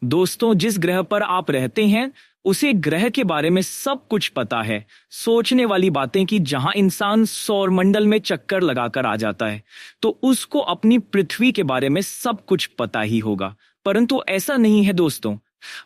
दोस्तों, जिस ग्रह पर आप रहते हैं उसे ग्रह के बारे में सब कुछ पता है। सोचने वाली बातें कि जहां इंसान सौरमंडल में चक्कर लगाकर आ जाता है तो उसको अपनी पृथ्वी के बारे में सब कुछ पता ही होगा। परंतु ऐसा नहीं है दोस्तों।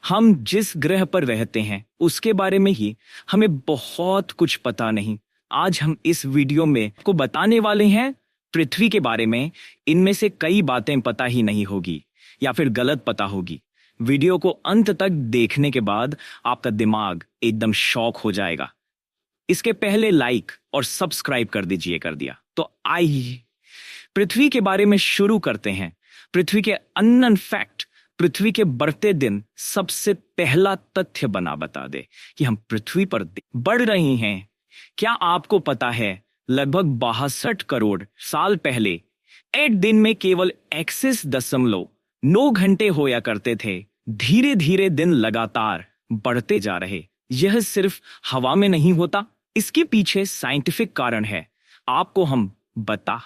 हम जिस ग्रह पर रहते हैं उसके बारे में ही हमें बहुत कुछ पता नहीं। आज हम इस वीडियो में को बताने वाले हैं पृथ्वी के बारे में। इनमें से कई बातें पता ही नहीं होगी या फिर गलत पता होगी। वीडियो को अंत तक देखने के बाद आपका दिमाग एकदम शॉक हो जाएगा। इसके पहले लाइक और सब्सक्राइब कर दीजिए। कर दिया तो आइए पृथ्वी के बारे में शुरू करते हैं। पृथ्वी के अननोन फैक्ट। पृथ्वी के बढ़ते दिन सबसे पहला तथ्य बता दे कि हम पृथ्वी पर बढ़ रहे हैं। क्या आपको पता है लगभग 62 करोड़ साल पहले एक दिन में केवल 31.9 घंटे होया करते थे। धीरे धीरे दिन लगातार बढ़ते जा रहे। यह सिर्फ हवा में नहीं होता, इसके पीछे साइंटिफिक कारण है। आपको हम बता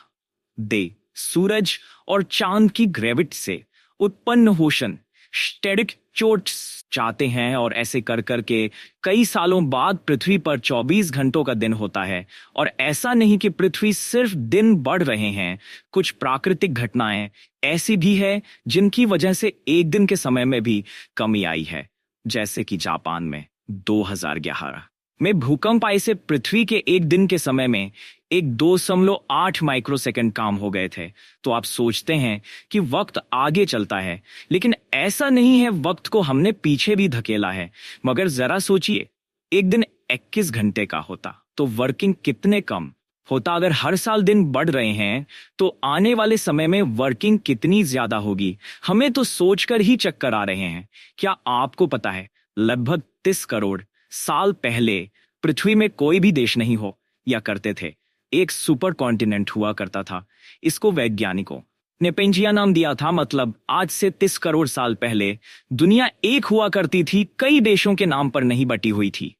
दे सूरज और चांद की ग्रेविटी से उत्पन्न होशन स्टेरिक चोट्स चाहते हैं और ऐसे कर करके कई सालों बाद पृथ्वी पर 24 घंटों का दिन होता है। और ऐसा नहीं कि पृथ्वी सिर्फ दिन बढ़ रहे हैं, कुछ प्राकृतिक घटनाएं ऐसी भी है जिनकी वजह से एक दिन के समय में भी कमी आई है। जैसे कि जापान में 2011 में भूकंप आए से पृथ्वी के एक दिन के समय में 2.8 माइक्रोसेकंड काम हो गए थे। तो आप सोचते हैं कि वक्त आगे चलता है, लेकिन ऐसा नहीं है। वक्त को हमने पीछे भी धकेला है। मगर जरा सोचिए, एक दिन 21 घंटे का होता तो वर्किंग कितने कम होता। अगर हर साल दिन बढ़ रहे हैं तो आने वाले समय में वर्किंग कितनी ज्यादा होगी। हमें तो सोचकर ही चक्कर आ रहे हैं। क्या आपको पता है लगभग 30 करोड़ साल पहले पृथ्वी में कोई भी देश नहीं हो या करते थे। एक सुपर कॉन्टिनेंट हुआ करता था। इसको वैज्ञानिकों ने पेंजिया नाम दिया था। मतलब आज से 30 करोड़ साल पहले दुनिया एक हुआ करती थी, कई देशों के नाम पर नहीं बटी हुई थी,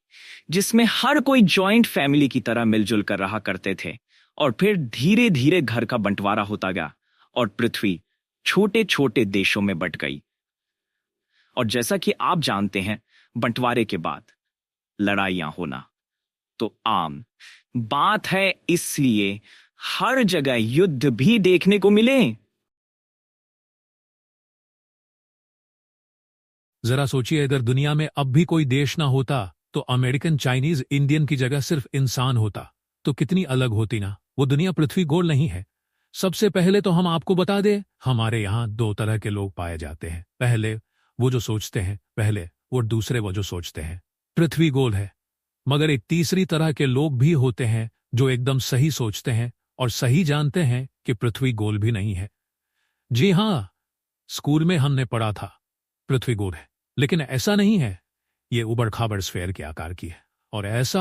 जिसमें हर कोई जॉइंट फैमिली की तरह मिलजुल कर रहा करते थे। और फिर धीरे धीरे घर का बंटवारा होता गया और पृथ्वी छोटे छोटे देशों में बंट गई। और जैसा कि आप जानते हैं, बंटवारे के बाद लड़ाइयां होना तो आम बात है, इसलिए हर जगह युद्ध भी देखने को मिले। जरा सोचिए, अगर दुनिया में अब भी कोई देश ना होता तो अमेरिकन, चाइनीज, इंडियन की जगह सिर्फ इंसान होता तो कितनी अलग होती ना। वो दुनिया पृथ्वी गोल नहीं है। सबसे पहले तो हम आपको बता दें, हमारे यहाँ 2 तरह के लोग पाए जाते हैं। पहले वो जो सोचते हैं पहले, और दूसरे वो जो सोचते हैं पृथ्वी गोल है। मगर एक तीसरी तरह के लोग भी होते हैं जो एकदम सही सोचते हैं और सही जानते हैं कि पृथ्वी गोल भी नहीं है। जी हां, स्कूल में हमने पढ़ा था पृथ्वी गोल है, लेकिन ऐसा नहीं है। ये उबड़ खाबड़ स्फेयर के आकार की है। और ऐसा